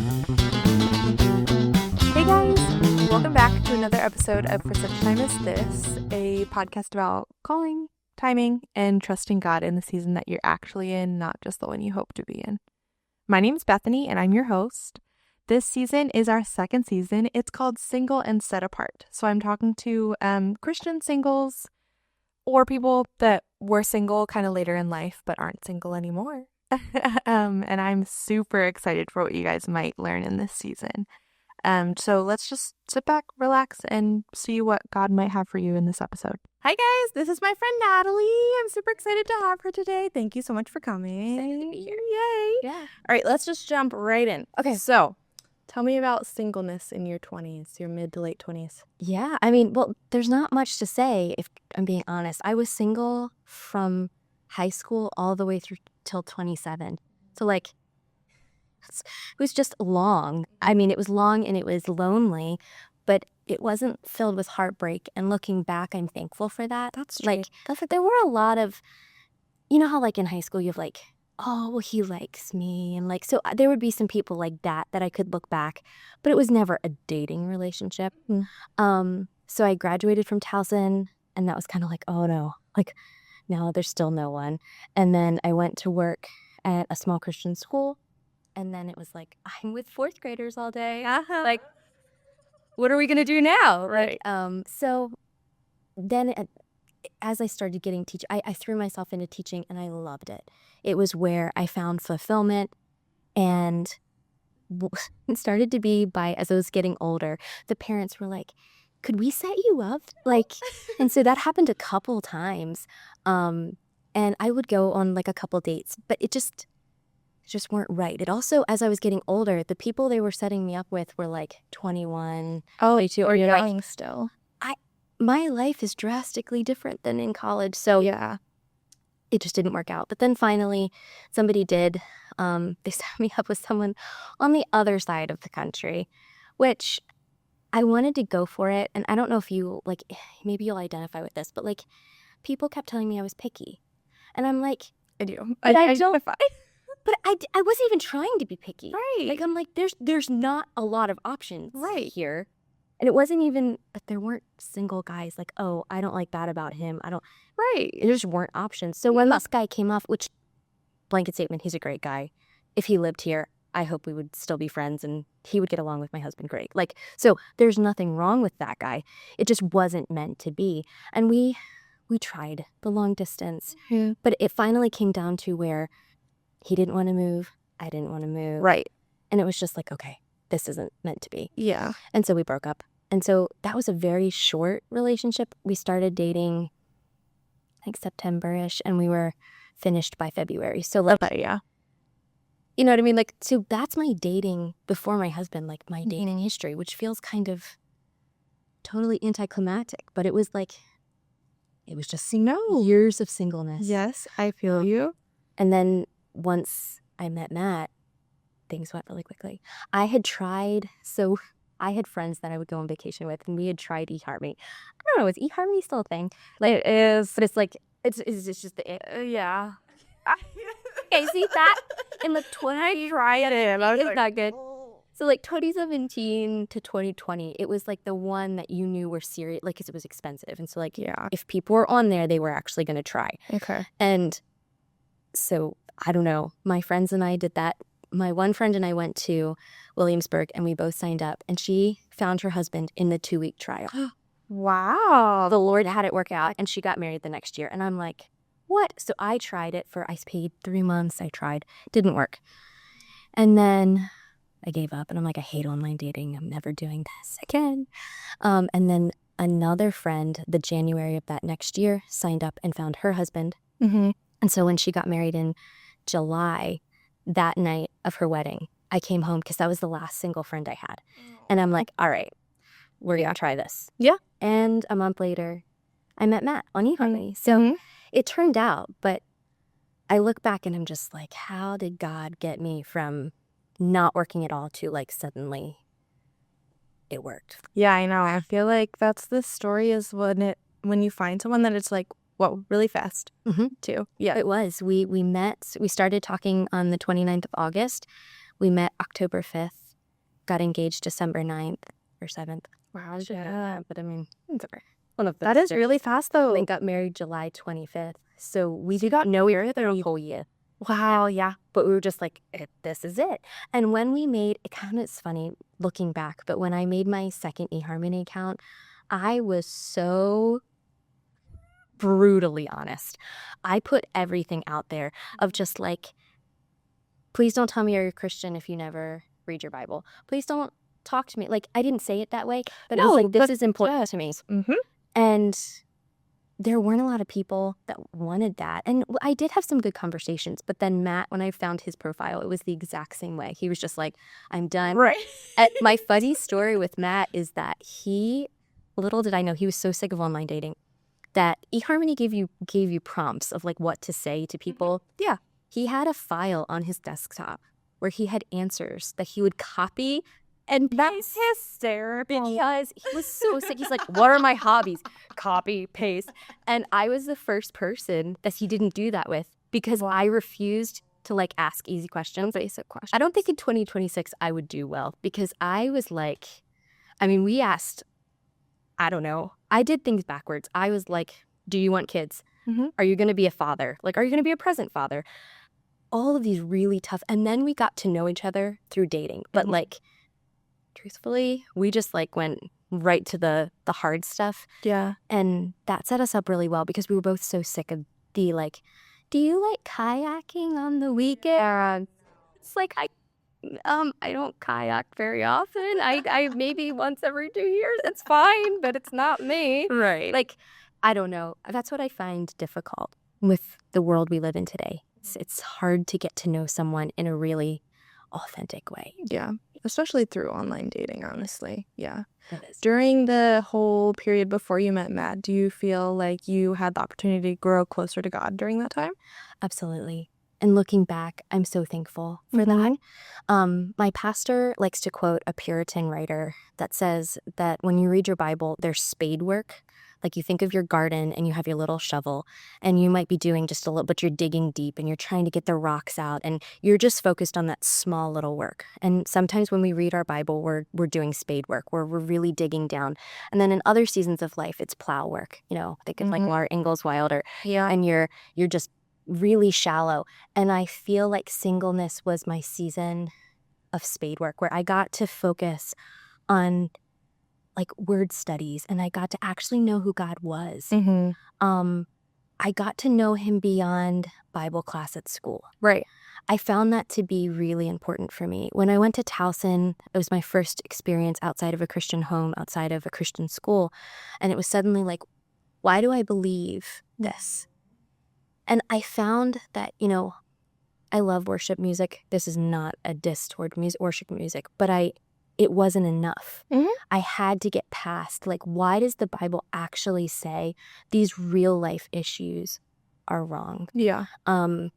Hey guys, welcome back to another episode of For Such a Time as This, a podcast about calling, timing, and trusting God in the season that you're actually in, not just the one you hope to be in. My name's Bethany, and I'm your host. This season is our second season. It's called Single and Set Apart. So I'm talking to Christian singles or people that were single kind of later in life but aren't single anymore. And I'm super excited for what you guys might learn in this season. So let's just sit back, relax, and see what God might have for you in this episode. Hi guys, this is my friend Natalie. I'm super excited to have her today. Thank you so much for coming. Excited to be here. Yay. Yeah. All right, let's just jump right in. Okay. So, tell me about singleness in your 20s, your mid to late 20s. Yeah, I mean, well, there's not much to say if I'm being honest. I was single from high school all the way through till 27. So it was just long. I mean, it was long and it was lonely, but it wasn't filled with heartbreak. And looking back, I'm thankful for that. That's true. There were a lot of, you know how in high school you have oh, well, he likes me. And so there would be some people like that I could look back, but it was never a dating relationship. So I graduated from Towson and that was kind of oh no, no, there's still no one. And then I went to work at a small Christian school. And then it was I'm with fourth graders all day. What are we going to do now? Right. So then as I started getting teaching, I threw myself into teaching and I loved it. It was where I found fulfillment, and it started to be as I was getting older, the parents were like, could we set you up? And so that happened a couple times. And I would go on a couple dates, but it just weren't right. It also, as I was getting older, the people they were setting me up with were 21, 22, or young still. My life is drastically different than in college. So Yeah. it just didn't work out. But then finally, somebody did. They set me up with someone on the other side of the country, which I wanted to go for it. And I don't know if you, maybe you'll identify with this, but people kept telling me I was picky. And I'm I do. But I don't. identify. But I wasn't even trying to be picky. Right. I'm there's not a lot of options Right. here. And it wasn't even, but there weren't single guys oh, I don't like that about him. Right. There just weren't options. So when this guy came off, which, blanket statement, he's a great guy. If he lived here, I hope we would still be friends and he would get along with my husband great. So there's nothing wrong with that guy. It just wasn't meant to be. And we tried the long distance. Yeah. But it finally came down to where he didn't want to move. I didn't want to move. Right. And it was just okay, this isn't meant to be. Yeah. And so we broke up. And so that was a very short relationship. We started dating, September-ish, and we were finished by February. So Yeah. you know what I mean? So that's my dating before my husband, my dating history, which feels kind of totally anticlimactic. But it was it was just years of singleness. Yes, I feel you. And then once I met Matt, things went really quickly. I had friends that I would go on vacation with, and we had tried eHarmony. I don't know, is eHarmony still a thing? It is. But it's just the Yeah. okay, see that? And 20 Try it in. it's not good. So 2017 to 2020, it was the one that you knew were serious, because it was expensive. And so Yeah. if people were on there, they were actually going to try. Okay. And so I don't know, my friends and I did that. My one friend and I went to Williamsburg and we both signed up, and she found her husband in the 2-week trial. Wow. The Lord had it work out, and she got married the next year. And I'm what? So I tried it I paid 3 months. I tried. Didn't work. And then I gave up and I'm I hate online dating. I'm never doing this again. And then another friend, the January of that next year, signed up and found her husband. Mm-hmm. And so when she got married in July, that night of her wedding, I came home because that was the last single friend I had. And I'm all right, we're going to try this. Yeah. And a month later, I met Matt on eHarmony. So it turned out, but I look back and I'm just how did God get me from not working at all to suddenly it worked? Yeah, I know. I feel that's the story is when you find someone that it's really fast too. Yeah. It was. We met, we started talking on the 29th of August. We met October 5th. got engaged December 9th or 7th. Wow. Yeah. But I mean, One of that is really fast, though. we got married July 25th. So we got no year the whole year. Wow. Yeah. But we were just like, this is it. And when we made, it kind of is funny looking back, but when I made my second eHarmony account, I was so brutally honest. I put everything out there of just like, please don't tell me you're a Christian if you never read your Bible. Please don't talk to me. Like, I didn't say it that way, but it was like, this is important to me. Mm-hmm. And there weren't a lot of people that wanted that. And I did have some good conversations, but then Matt, when I found his profile, it was the exact same way. He was just like, I'm done. Right. And my funny story with Matt is that little did I know, he was so sick of online dating that eHarmony gave you prompts of like what to say to people. Yeah. He had a file on his desktop where he had answers that he would copy and That's hysterical. because he was so sick. He's like, what are my hobbies? Copy, paste. And I was the first person that he didn't do that with because I refused to like ask easy questions. Basic question. I don't think in 2026 I would do well because I was like, I mean, we asked, I don't know. I did things backwards. I was like, do you want kids? Mhm. Are you going to be a father? Like, are you going to be a present father? All of these really tough. And then we got to know each other through dating. But like, truthfully, we just like went right to the hard stuff. Yeah. And that set us up really well because we were both so sick of the like, do you like kayaking on the weekend? It's like, I don't kayak very often. I maybe once every 2 years. It's fine, but it's not me. Right. Like, I don't know. That's what I find difficult with the world we live in today. It's hard to get to know someone in a really authentic way. Yeah. Especially through online dating, honestly. Yeah. It is. During the whole period before you met Matt, do you feel like you had the opportunity to grow closer to God during that time? Absolutely. And looking back, I'm so thankful for that. My pastor likes to quote a Puritan writer that says that when you read your Bible, there's spade work. Like you think of your garden and you have your little shovel and you might be doing just a little, but you're digging deep and you're trying to get the rocks out and you're just focused on that small little work. And sometimes when we read our Bible, we're doing spade work where we're really digging down. And then in other seasons of life, it's plow work. You know, think of like Laura Ingalls Wilder. Yeah. And you're just really shallow. And I feel like singleness was my season of spade work where I got to focus on like word studies and I got to actually know who God was. I got to know him beyond Bible class at school. Right. I found that to be really important for me. When I went to Towson, it was my first experience outside of a Christian home, outside of a Christian school. And it was suddenly like, why do I believe this? And I found that, you know, I love worship music. This is not a diss toward worship music, but it wasn't enough. I had to get past, like, why does the Bible actually say these real life issues are wrong? Yeah. You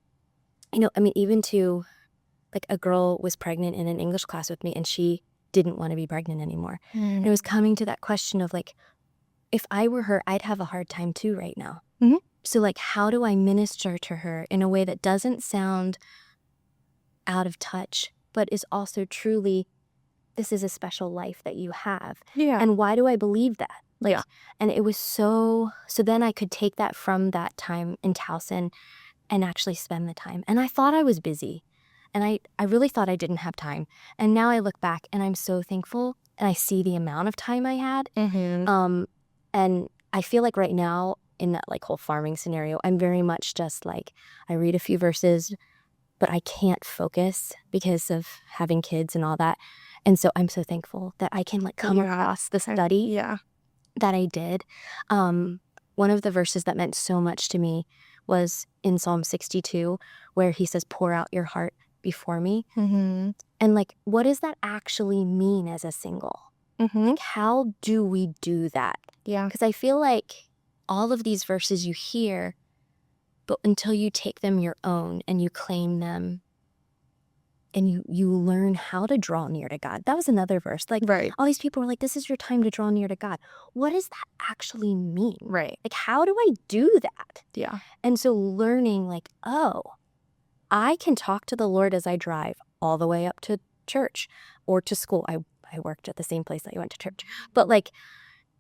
know, I mean, even to, like, a girl was pregnant in an English class with me and she didn't want to be pregnant anymore. And it was coming to that question of, like, if I were her, I'd have a hard time too right now. So, like, how do I minister to her in a way that doesn't sound out of touch, but is also truly, this is a special life that you have. Yeah. And why do I believe that? Like, and it was so then I could take that from that time in Towson and actually spend the time. And I thought I was busy. And I really thought I didn't have time. And now I look back and I'm so thankful and I see the amount of time I had. And I feel like right now in that like whole farming scenario, I'm very much just like, I read a few verses, but I can't focus because of having kids and all that. And so I'm so thankful that I can like come across the study that I did. One of the verses that meant so much to me was in Psalm 62, where he says, pour out your heart before me. And like, what does that actually mean as a single? Like, how do we do that? Yeah. Because I feel like all of these verses you hear, but until you take them your own and you claim them and you learn how to draw near to God. That was another verse. Like, all these people were like, this is your time to draw near to God. What does that actually mean? Right. Like, how do I do that? Yeah. And so learning like, oh, I can talk to the Lord as I drive all the way up to church or to school. I worked at the same place that you went to church. But like,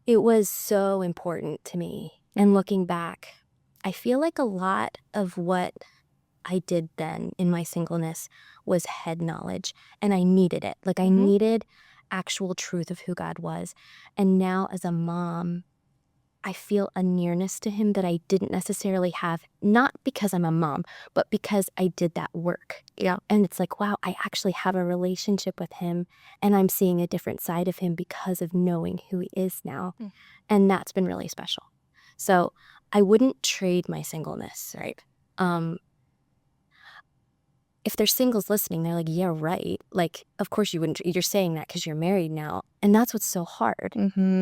it was so important to me. And looking back, I feel like a lot of what I did then in my singleness was head knowledge, and I needed it. Like, I needed actual truth of who God was. And now as a mom, I feel a nearness to him that I didn't necessarily have, not because I'm a mom, but because I did that work. Yeah. And it's like, wow, I actually have a relationship with him, and I'm seeing a different side of him because of knowing who he is now. And that's been really special. So I wouldn't trade my singleness, right? If there's singles listening, they're like, yeah, right. Like, of course you wouldn't. You're saying that because you're married now. And that's what's so hard.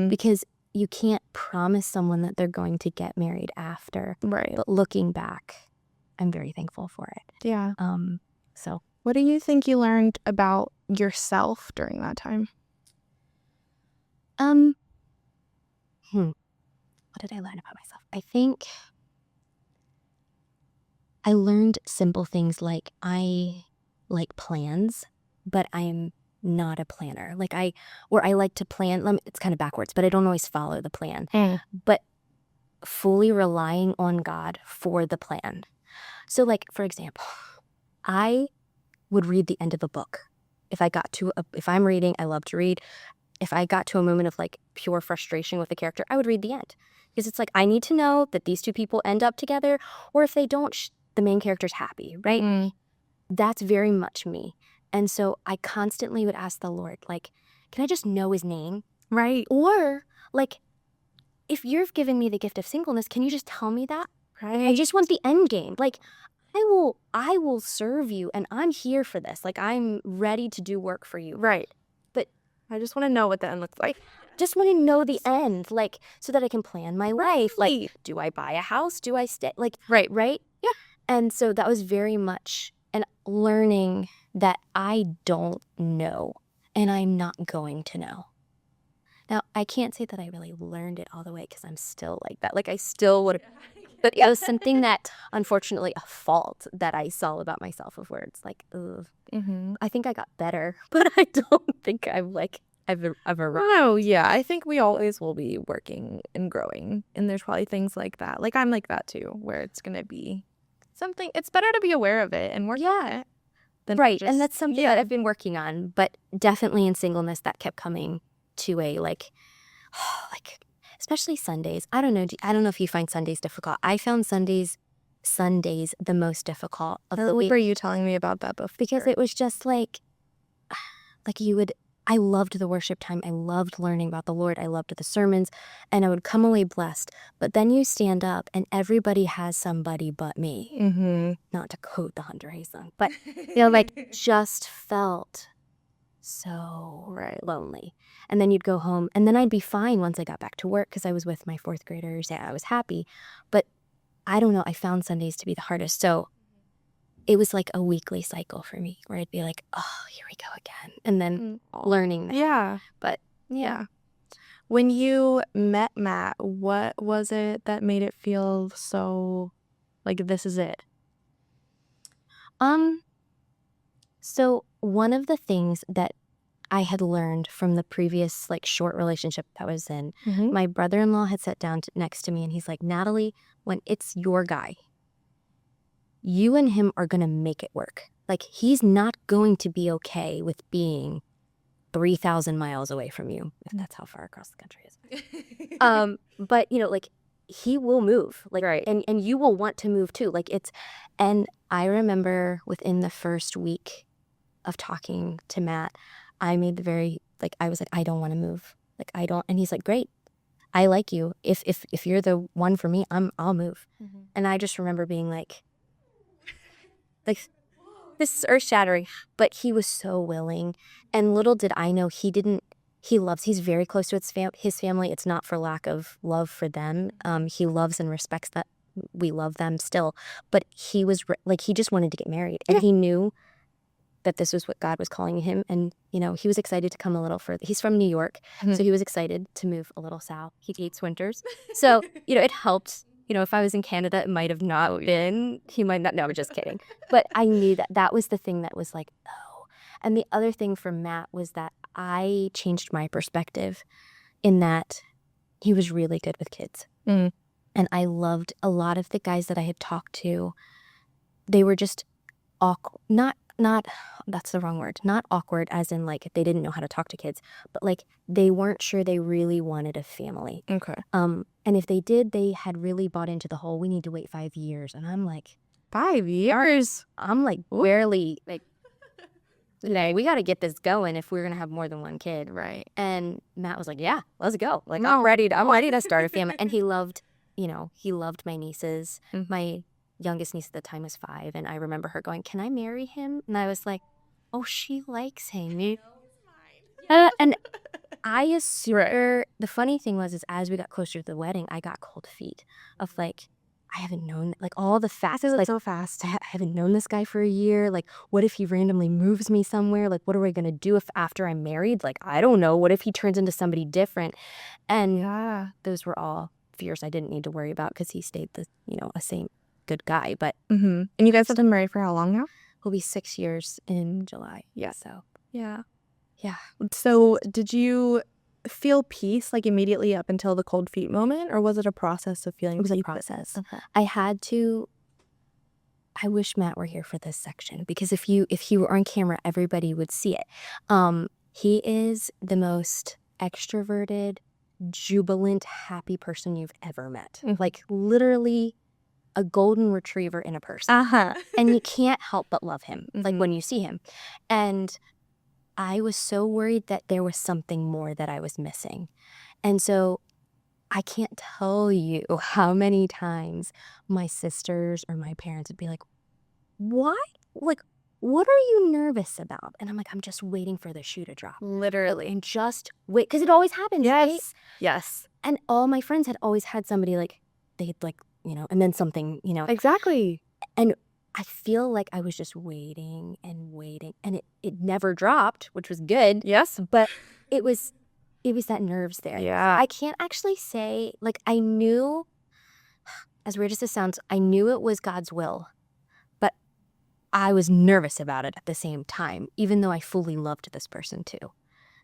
Because you can't promise someone that they're going to get married after. Right. But looking back, I'm very thankful for it. Yeah. So What do you think you learned about yourself during that time? What did I learn about myself? I think I learned simple things like I like plans, but I'm not a planner. Like I like to plan. It's kind of backwards, but I don't always follow the plan. But fully relying on God for the plan. So like, for example, I would read the end of a book. If I'm reading, I love to read. If I got to a moment of like pure frustration with the character, I would read the end. Because it's like, I need to know that these two people end up together, or if they don't, the main character's happy, right? That's very much me. And so I constantly would ask the Lord, like, can I just know his name? Right. Or like, if you've given me the gift of singleness, can you just tell me that? Right. I just want the end game. Like, I will serve you, and I'm here for this. Like, I'm ready to do work for you. Right. But I just want to know what the end looks like. just want to know the end, like, so that I can plan my life. Like, do I buy a house? Do I stay? Like, Right. Yeah. And so that was very much an learning that I don't know, and I'm not going to know. Now, I can't say that I really learned it all the way because I'm still like that. Like, I still would have, but it was something that, unfortunately, a fault that I saw about myself of where it's like, ugh, I think I got better, but I don't think I've ever. Oh, yeah. I think we always will be working and growing. And there's probably things like that. Like, I'm like that too, where it's going to be something. It's better to be aware of it and work on it. Right. And that's something that I've been working on. But definitely in singleness, that kept coming to a like, especially Sundays. I don't know if you find Sundays difficult. I found Sundays the most difficult of the week. Were you telling me about that before? Because it was just like I loved the worship time. I loved learning about the Lord. I loved the sermons, and I would come away blessed. But then you stand up, and everybody has somebody but me. Not to quote the Hunter Hayes song, but like just felt so lonely. And then you'd go home, and then I'd be fine once I got back to work because I was with my fourth graders. Yeah, I was happy. But I don't know. I found Sundays to be the hardest. So it was like a weekly cycle for me where I'd be like, oh, here we go again. And then learning that. Yeah. But yeah. When you met Matt, what was it that made it feel so like this is it? So one of the things that I had learned from the previous like short relationship that I was in, my brother-in-law had sat down next to me and he's like, Natalie, when it's your guy, you and him are going to make it work. Like, he's not going to be okay with being 3,000 miles away from you, if that's how far across the country is. But, like, he will move. Like, and you will want to move too. Like, and I remember within the first week of talking to Matt, I made I was like, I don't want to move. Like, I don't. And he's like, great. I like you. If you're the one for me, I'll move. And I just remember being like, this is earth-shattering, but he was so willing. And little did I know he's very close to his family. It's not for lack of love for them. He loves and respects that we love them still. But he was he just wanted to get married. And he knew that this was what God was calling him. And, he was excited to come a little further. He's from New York, so he was excited to move a little south. He hates winters. So, it helped. If I was in Canada, it might have not been. He might not. No, I'm just kidding. But I knew that was the thing that was like, oh. And the other thing for Matt was that I changed my perspective in that he was really good with kids. Mm. And I loved a lot of the guys that I had talked to. They were just awkward, not that's the wrong word, not awkward as in like they didn't know how to talk to kids, but like they weren't sure they really wanted a family. Okay. And if they did, they had really bought into the whole we need to wait 5 years. And I'm like, 5 years? I'm like barely like we got to get this going if we're gonna have more than one kid. Right. And Matt was like, yeah, let's go. Like No. I'm ready to start a family. And he loved my nieces. Mhm. My youngest niece at the time was 5, and I remember her going, can I marry him? And I was like, oh, she likes him. And I assume the funny thing was as we got closer to the wedding, I got cold feet of like, I haven't known like all the facts. Like so fast. I haven't known this guy for a year. Like, what if he randomly moves me somewhere? Like, what are we gonna do if after I'm married? Like, I don't know. What if he turns into somebody different? And Yeah. those were all fears I didn't need to worry about because he stayed a same good guy. But Mm-hmm. And you guys have been married for how long now? he'll be 6 years in July. Yeah. So Yeah. yeah. So did you feel peace like immediately up until the cold feet moment, or was it a process of feeling It was a peace? process. Okay. I wish Matt were here for this section because if he were on camera, everybody would see it. He is the most extroverted, jubilant, happy person you've ever met. Mhm. Like literally a golden retriever in a person. Uh-huh. And you can't help but love him, like Mhm. when you see him. And I was so worried that there was something more that I was missing. And so I can't tell you how many times my sisters or my parents would be like, why? Like, what are you nervous about? And I'm like, I'm just waiting for the shoe to drop. Literally. And just wait, because it always happens, right? Yes. Yes. And all my friends had always had somebody like, they'd like, and then something, Exactly. And I feel like I was just waiting and waiting, and it never dropped, which was good. Yes. But it was that nerves there. Yeah. I can't actually say, like, I knew, as weird as this sounds, I knew it was God's will, but I was nervous about it at the same time, even though I fully loved this person too.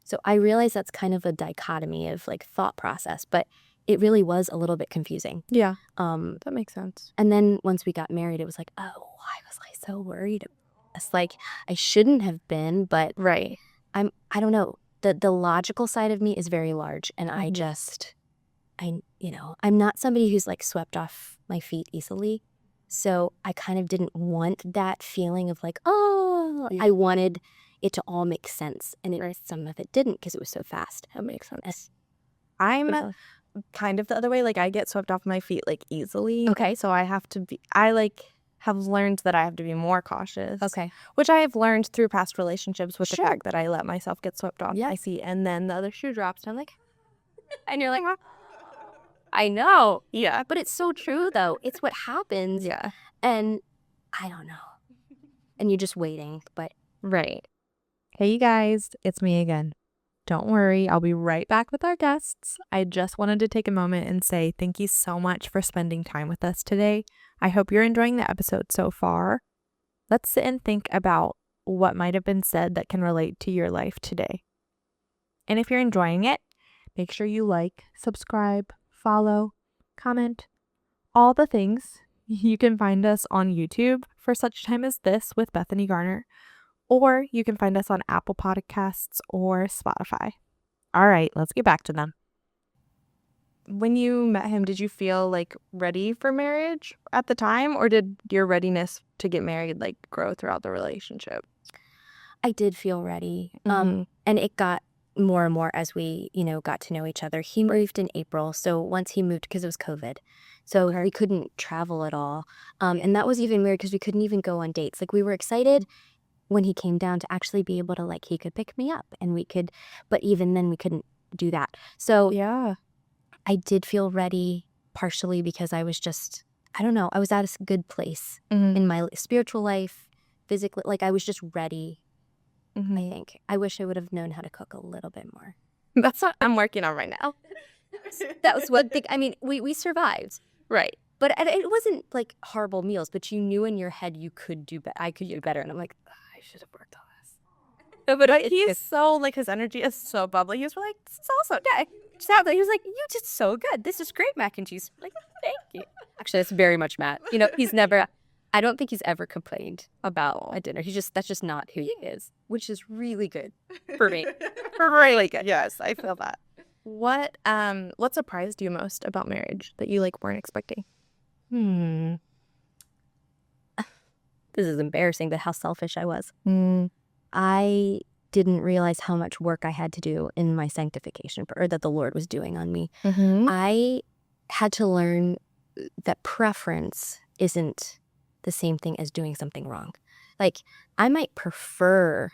So I realize that's kind of a dichotomy of like thought process, but it really was a little bit confusing. Yeah. That makes sense. And then once we got married, it was like, oh, why was I so worried? It's like I shouldn't have been, but Right. I don't know. The logical side of me is very large, and I Mhm. just, I'm not somebody who's like swept off my feet easily. So I kind of didn't want that feeling of like, oh, Yeah. I wanted it to all make sense. And some of it didn't because it was so fast. That makes sense. Yes. I'm kind of the other way. Like I get swept off my feet like easily. Okay. So I have learned that I have to be more cautious. Okay. Which I have learned through past relationships with Sure. the fact that I let myself get swept off Yeah. my feet, and then the other shoe drops and I'm like, And you're like, I know. yeah. But it's so true, though. It's what happens. Yeah. And I don't know. And you're just waiting. But Right. Hey, you guys, it's me again. Don't worry, I'll be right back with our guests. I just wanted to take a moment and say thank you so much for spending time with us today. I hope you're enjoying the episode so far. Let's sit and think about what might have been said that can relate to your life today. And if you're enjoying it, make sure you like, subscribe, follow, comment, all the things. You can find us on YouTube for Such Time as This with Bethany Garner, or you can find us on Apple Podcasts or Spotify. All right, let's get back to them. When you met him, did you feel like ready for marriage at the time, or did your readiness to get married like grow throughout the relationship? I did feel ready. Mhm. And it got more and more as we, got to know each other. He moved in April. So once he moved, because it was COVID, so we couldn't travel at all. And that was even weird because we couldn't even go on dates. Like we were excited when he came down to actually be able to, like, he could pick me up and we could, but even then we couldn't do that. So Yeah. I did feel ready partially because I was just, I don't know, I was at a good place Mhm. in my spiritual life, physically, like I was just ready. Mhm. I think. I wish I would have known how to cook a little bit more. That's what I'm working on right now. That was one thing. I mean, we survived, Right. but it wasn't like horrible meals. But you knew in your head you could do better. I could do better, and I'm like, I should have worked on this. No, but he's so, like, his energy is so bubbly. He was like, this is awesome. yeah, exactly. He was like, you did so good. This is great mac and cheese. Like, thank you. Actually, that's very much Matt. You know, I don't think he's ever complained about a dinner. That's just not who he is, which is really good for me. Really good. Yes, I feel that. What surprised you most about marriage that you, like, weren't expecting? This is embarrassing, but how selfish I was. I didn't realize how much work I had to do in my sanctification, or that the Lord was doing on me. I had to learn that preference isn't the same thing as doing something wrong. Like, I might prefer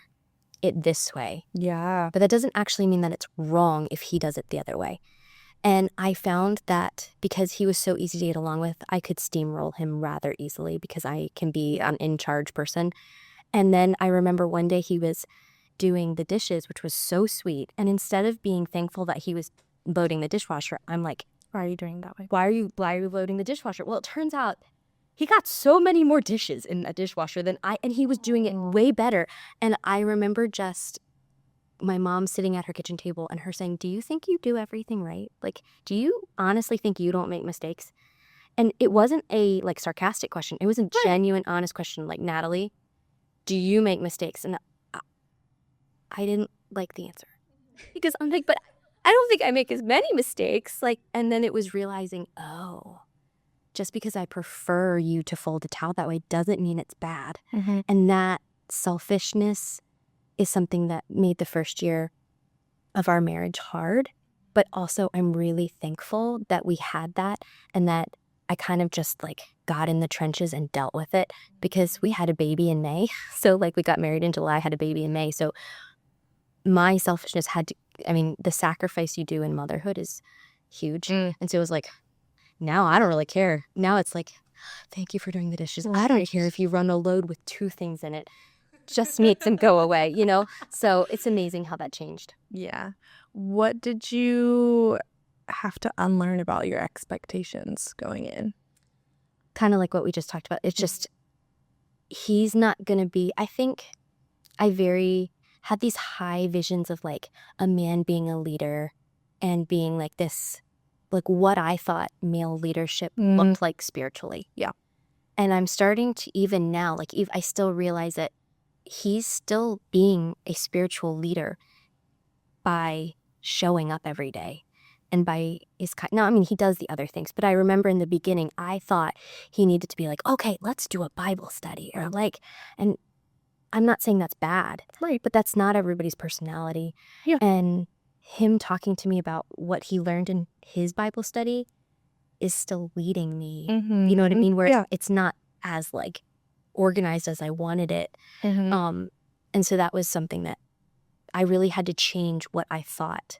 it this way. Yeah. But that doesn't actually mean that it's wrong if he does it the other way. And I found that because he was so easy to get along with, I could steamroll him rather easily because I can be an in-charge person. And then I remember one day he was doing the dishes, which was so sweet. And instead of being thankful that he was loading the dishwasher, I'm like, why are you doing that way? Why are you loading the dishwasher? Well, it turns out he got so many more dishes in a dishwasher than and he was doing it way better. And I remember just my mom sitting at her kitchen table and her saying, do you think you do everything right? Like, do you honestly think you don't make mistakes? And it wasn't a, like, sarcastic question. It was a genuine, honest question. Like, Natalie, do you make mistakes? And I didn't like the answer because I'm like, but I don't think I make as many mistakes. Like, and then it was realizing, oh, just because I prefer you to fold a towel that way doesn't mean it's bad. And that selfishness is something that made the first year of our marriage hard. But also, I'm really thankful that we had that and that I kind of just, like, got in the trenches and dealt with it because we had a baby in May. So, like, we got married in July, had a baby in May. So my selfishness the sacrifice you do in motherhood is huge. And so it was like, now I don't really care. Now it's like, thank you for doing the dishes. I don't care if you run a load with 2 things in it. Just makes them go away, you know? So it's amazing how that changed. Yeah. What did you have to unlearn about your expectations going in? Kind of like what we just talked about. It's just, he's not going to be, I think I had these high visions of, like, a man being a leader and being like this, like, what I thought male leadership looked like spiritually. Yeah. And I'm starting to, even now, like, I still realize that he's still being a spiritual leader by showing up every day and by his kind. No, I mean, he does the other things, but I remember in the beginning, I thought he needed to be like, okay, let's do a Bible study, or like, and I'm not saying that's bad, Right. but that's not everybody's personality. Yeah. And him talking to me about what he learned in his Bible study is still leading me. You know what I mean? Where it's not as, like, organized as I wanted it. And so that was something that I really had to change what I thought.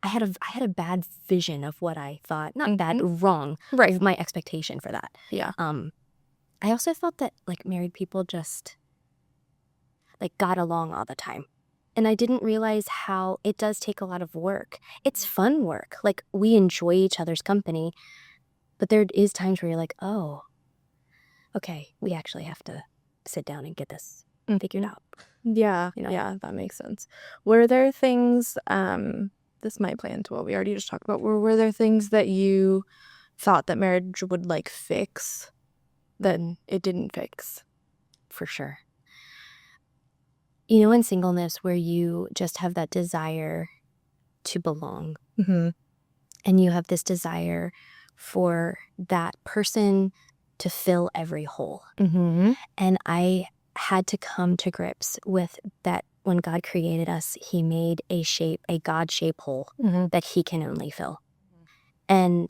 I had a bad vision of what I thought, not bad, wrong, right, my expectation for that. Yeah. I also thought that, like, married people just, like, got along all the time. And I didn't realize how it does take a lot of work. It's fun work. Like, we enjoy each other's company, but there is times where you're like, oh, okay, we actually have to sit down and get this figured out. Yeah, you know? Yeah, that makes sense. Were there things, this might play into what we already just talked about, were there things that you thought that marriage would, like, fix that it didn't fix? For sure. You know, in singleness, where you just have that desire to belong, and you have this desire for that person to fill every hole. And I had to come to grips with that. When God created us, he made a God-shaped hole that he can only fill. And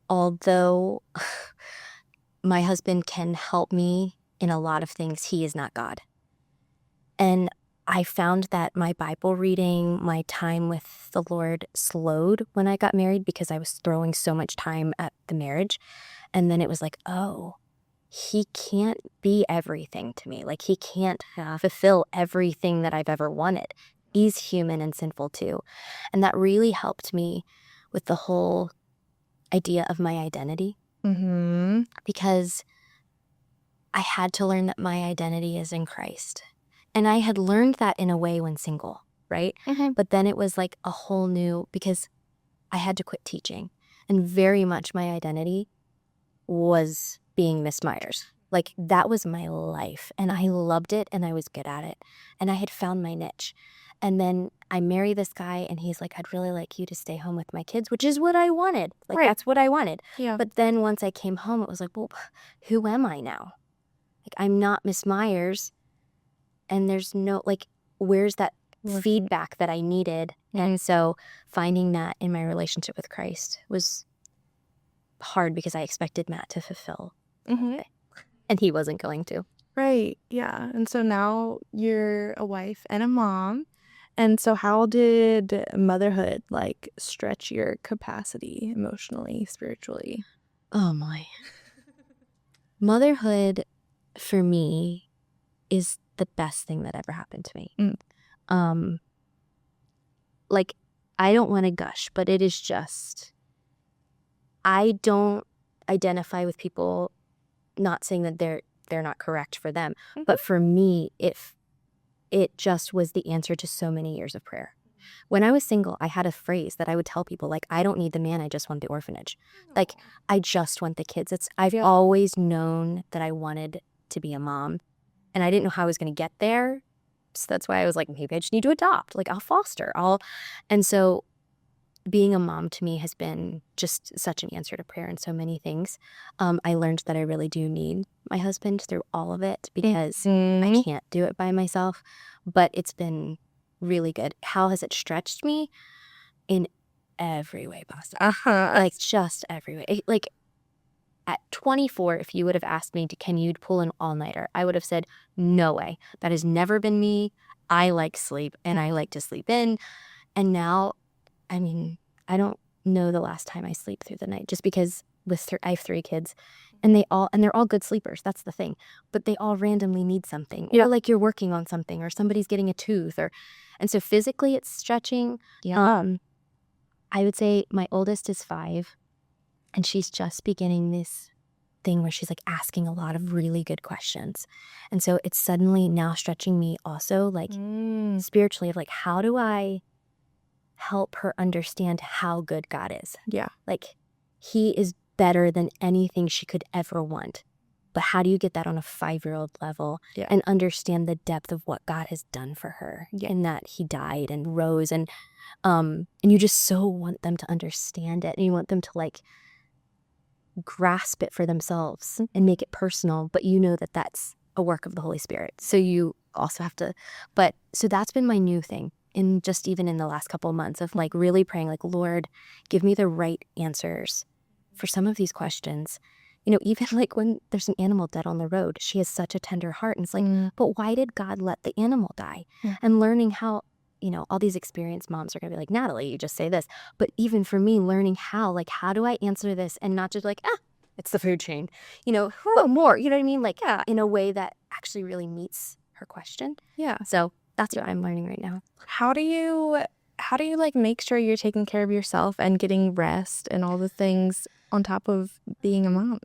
although my husband can help me in a lot of things, he is not God. And I found that my Bible reading, my time with the Lord slowed when I got married because I was throwing so much time at the marriage. And then it was like, oh, he can't be everything to me. Like, he can't fulfill everything that I've ever wanted. He's human and sinful too. And that really helped me with the whole idea of my identity. Because I had to learn that my identity is in Christ. And I had learned that in a way when single, right? Mm-hmm. But then it was like a whole new, because I had to quit teaching. And very much my identity was being Miss Myers. Like, that was my life. And I loved it and I was good at it. And I had found my niche. And then I marry this guy and he's like, I'd really like you to stay home with my kids, which is what I wanted. Like, Right. that's what I wanted. Yeah. But then once I came home, it was like, well, who am I now? Like, I'm not Miss Myers. And there's no, like, where's that feedback that I needed? And so finding that in my relationship with Christ was hard because I expected Matt to fulfill. Mm-hmm. And he wasn't going to. Right. Yeah. And so now you're a wife and a mom. And so how did motherhood like stretch your capacity emotionally, spiritually? Oh my. Motherhood for me is the best thing that ever happened to me. Like, I don't want to gush, but it is just, I don't identify with people, not saying that they're not correct for them, but for me, it just was the answer to so many years of prayer. When I was single, I had a phrase that I would tell people, like, I don't need the man, I just want the orphanage. Like, I just want the kids. I've always known that I wanted to be a mom, and I didn't know how I was going to get there. So that's why I was like, maybe I just need to adopt. Like, I'll foster. And so being a mom to me has been just such an answer to prayer in so many things. I learned that I really do need my husband through all of it because I can't do it by myself, but it's been really good. How has it stretched me? In every way possible. Like, just every way. Like, at 24, if you would have asked me, can you pull an all-nighter? I would have said, no way. That has never been me. I like sleep and I like to sleep in. And now, I mean, I don't know the last time I sleep through the night, just because I have 3 kids and they're all good sleepers. That's the thing. But they all randomly need something. Yeah. Or like you're working on something or somebody's getting a tooth and so physically it's stretching. Yeah. I would say my oldest is 5 and she's just beginning this thing where she's like asking a lot of really good questions. And so it's suddenly now stretching me also, like spiritually, of like, how do I help her understand how good God is? Yeah. Like, he is better than anything she could ever want. But how do you get that on a 5-year-old level and understand the depth of what God has done for her and that he died and rose and you just so want them to understand it and you want them to like grasp it for themselves and make it personal, but you know that that's a work of the Holy Spirit. So you also have to, so that's been my new thing even in the last couple of months of like really praying, like, Lord, give me the right answers for some of these questions. You know, even like when there's an animal dead on the road, she has such a tender heart. And it's like, but why did God let the animal die? Yeah. And learning how, all these experienced moms are going to be like, Natalie, you just say this. But even for me, learning how do I answer this and not just like, it's the food chain, but more, you know what I mean? Like, in a way that actually really meets her question. Yeah. So that's what I'm learning right now. How do you like make sure you're taking care of yourself and getting rest and all the things on top of being a mom?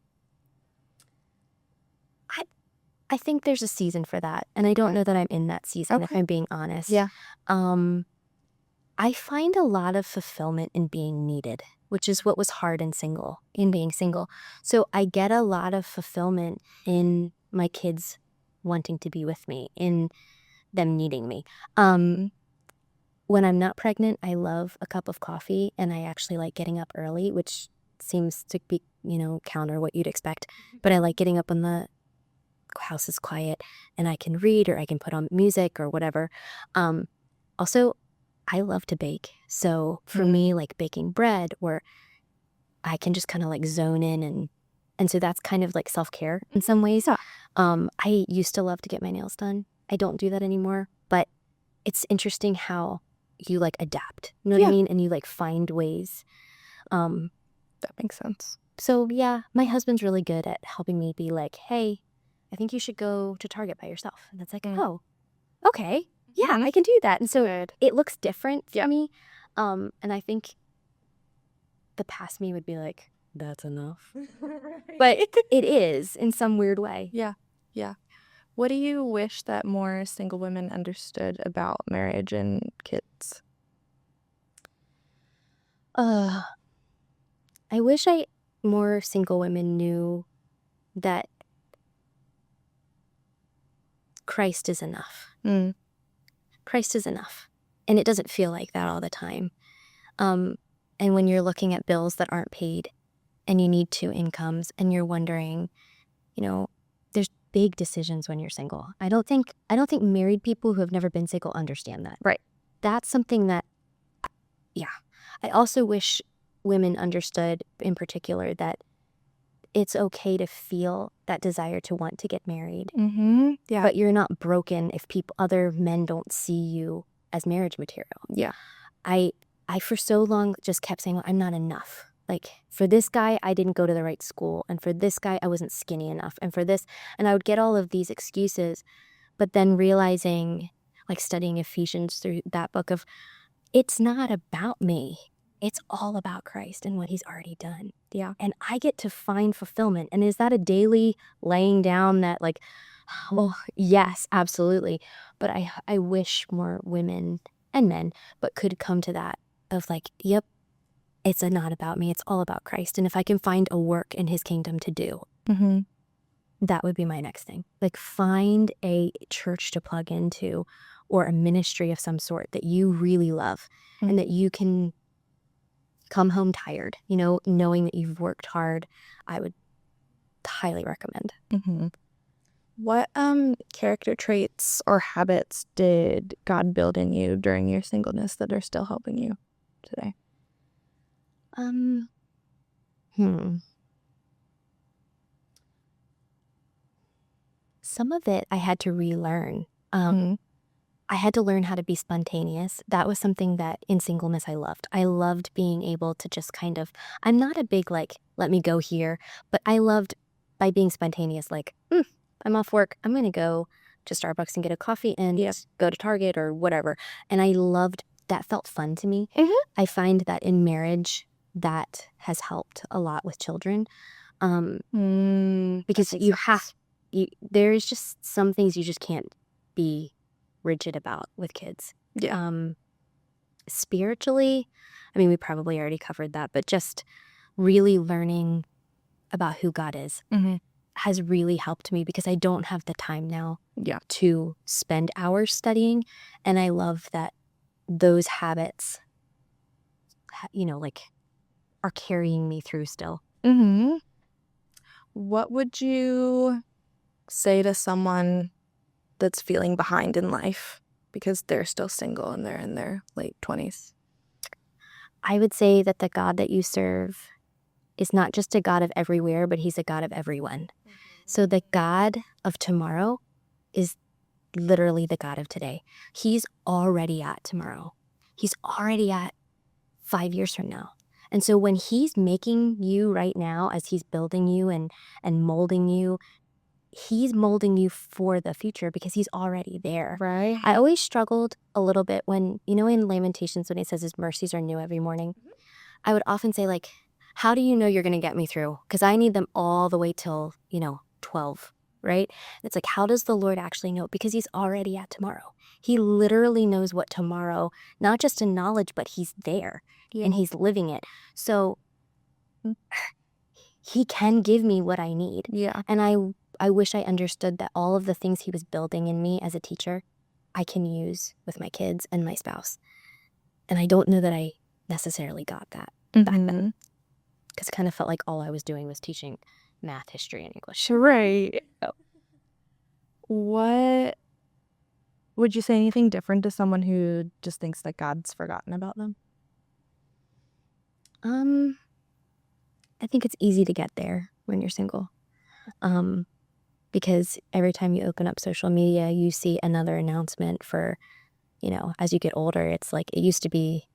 I think there's a season for that. And I don't know that I'm in that season, if I'm being honest. Yeah. I find a lot of fulfillment in being needed, which is what was hard in being single. So I get a lot of fulfillment in my kids wanting to be with me, in them needing me. When I'm not pregnant, I love a cup of coffee and I actually like getting up early, which seems to be, counter what you'd expect. But I like getting up when the house is quiet and I can read or I can put on music or whatever. Also, I love to bake. So for me, like baking bread, or I can just kind of like zone in and so that's kind of like self-care in some ways. I used to love to get my nails done. I don't do that anymore, but it's interesting how you like adapt, you know what I mean? And you like find ways. That makes sense. So yeah, my husband's really good at helping me be like, hey, I think you should go to Target by yourself. And that's like, oh, okay. Yeah, I can do that. And so it looks different for me. And I think the past me would be like, that's enough. But it is in some weird way. Yeah. What do you wish that more single women understood about marriage and kids? I wish more single women knew that Christ is enough. Mm. Christ is enough. And it doesn't feel like that all the time. And when you're looking at bills that aren't paid and you need 2 incomes and you're wondering, there's big decisions when you're single. I don't think married people who have never been single understand that. Right. That's something that, yeah. I also wish women understood in particular that it's okay to feel that desire to want to get married. Mm-hmm. Yeah. But you're not broken if other men don't see you as marriage material. Yeah. I for so long just kept saying, well, I'm not enough. Like, for this guy, I didn't go to the right school. And for this guy, I wasn't skinny enough. And for this, and I would get all of these excuses. But then realizing, like studying Ephesians through that book of, it's not about me. It's all about Christ and what he's already done. Yeah. And I get to find fulfillment. And is that a daily laying down that, like, well, yes, absolutely. But I wish more women and men, but could come to that of like, yep, it's not about me. It's all about Christ. And if I can find a work in his kingdom to do, Mm-hmm. that would be my next thing. Like, find a church to plug into or a ministry of some sort that you really love and that you can come home tired, knowing that you've worked hard. I would highly recommend. Mm-hmm. What character traits or habits did God build in you during your singleness that are still helping you today? Some of it I had to relearn. I had to learn how to be spontaneous. That was something that in singleness I loved. I loved being able to just kind of, I'm not a big like, let me go here, but I loved by being spontaneous, like, I'm off work. I'm going to go to Starbucks and get a coffee and go to Target or whatever. And I loved, that felt fun to me. Mm-hmm. I find that in marriage, that has helped a lot with children. Because there's just some things you just can't be rigid about with kids. Yeah. Spiritually, I mean, we probably already covered that, but just really learning about who God is has really helped me because I don't have the time now to spend hours studying. And I love that those habits, like, are carrying me through still. Mm-hmm. What would you say to someone that's feeling behind in life because they're still single and they're in their late 20s? I would say that the God that you serve is not just a God of everywhere, but he's a God of everyone. So the God of tomorrow is literally the God of today. He's already at tomorrow. He's already at 5 years from now. And so when he's making you right now, as he's building you and molding you, he's molding you for the future because he's already there. Right. I always struggled a little bit when, in Lamentations, when it says his mercies are new every morning, I would often say, like, how do you know you're going to get me through? Because I need them all the way till, 12, right? And it's like, how does the Lord actually know? Because he's already at tomorrow. He literally knows what tomorrow, not just in knowledge, but he's there and he's living it. So he can give me what I need. Yeah. And I wish I understood that all of the things he was building in me as a teacher, I can use with my kids and my spouse. And I don't know that I necessarily got that back then. Because it kind of felt like all I was doing was teaching math, history, and English. Right. What would you say anything different to someone who just thinks that God's forgotten about them? I think it's easy to get there when you're single. Because every time you open up social media, you see another announcement for, as you get older, it's like it used to be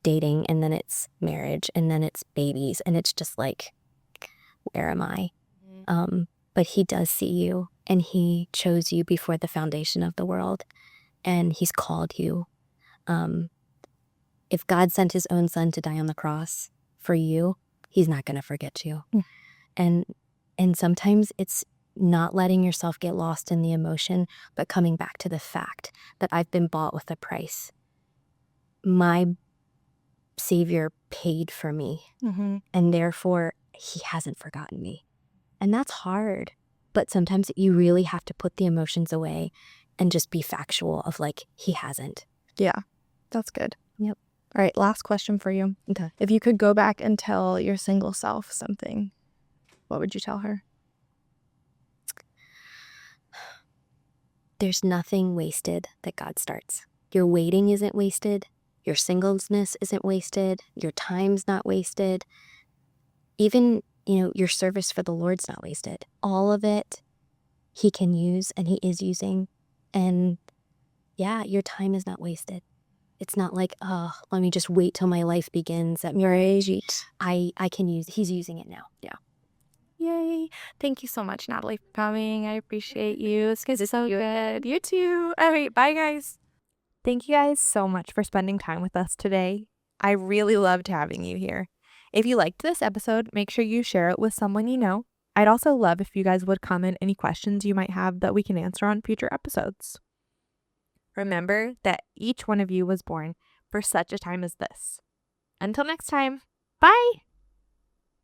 dating and then it's marriage and then it's babies. And it's just like, where am I? But he does see you and he chose you before the foundation of the world and he's called you. If God sent his own son to die on the cross for you, he's not going to forget you. And sometimes it's not letting yourself get lost in the emotion, but coming back to the fact that I've been bought with a price. My Savior paid for me, and therefore he hasn't forgotten me. And that's hard, but sometimes you really have to put the emotions away and just be factual of like, he hasn't. Yeah, that's good. Yep. All right, last question for you. Okay. If you could go back and tell your single self something, what would you tell her? There's nothing wasted that God starts. Your waiting isn't wasted. Your singleness isn't wasted. Your time's not wasted. Even, your service for the Lord's not wasted. All of it he can use, and he is using. And yeah, your time is not wasted. It's not like, oh, let me just wait till my life begins. I can use, he's using it now. Yeah. Yay. Thank you so much, Natalie, for coming. I appreciate you. This is so good. You too. All right, bye, guys. Thank you guys so much for spending time with us today. I really loved having you here. If you liked this episode, make sure you share it with someone you know. I'd also love if you guys would comment any questions you might have that we can answer on future episodes. Remember that each one of you was born for such a time as this. Until next time, bye!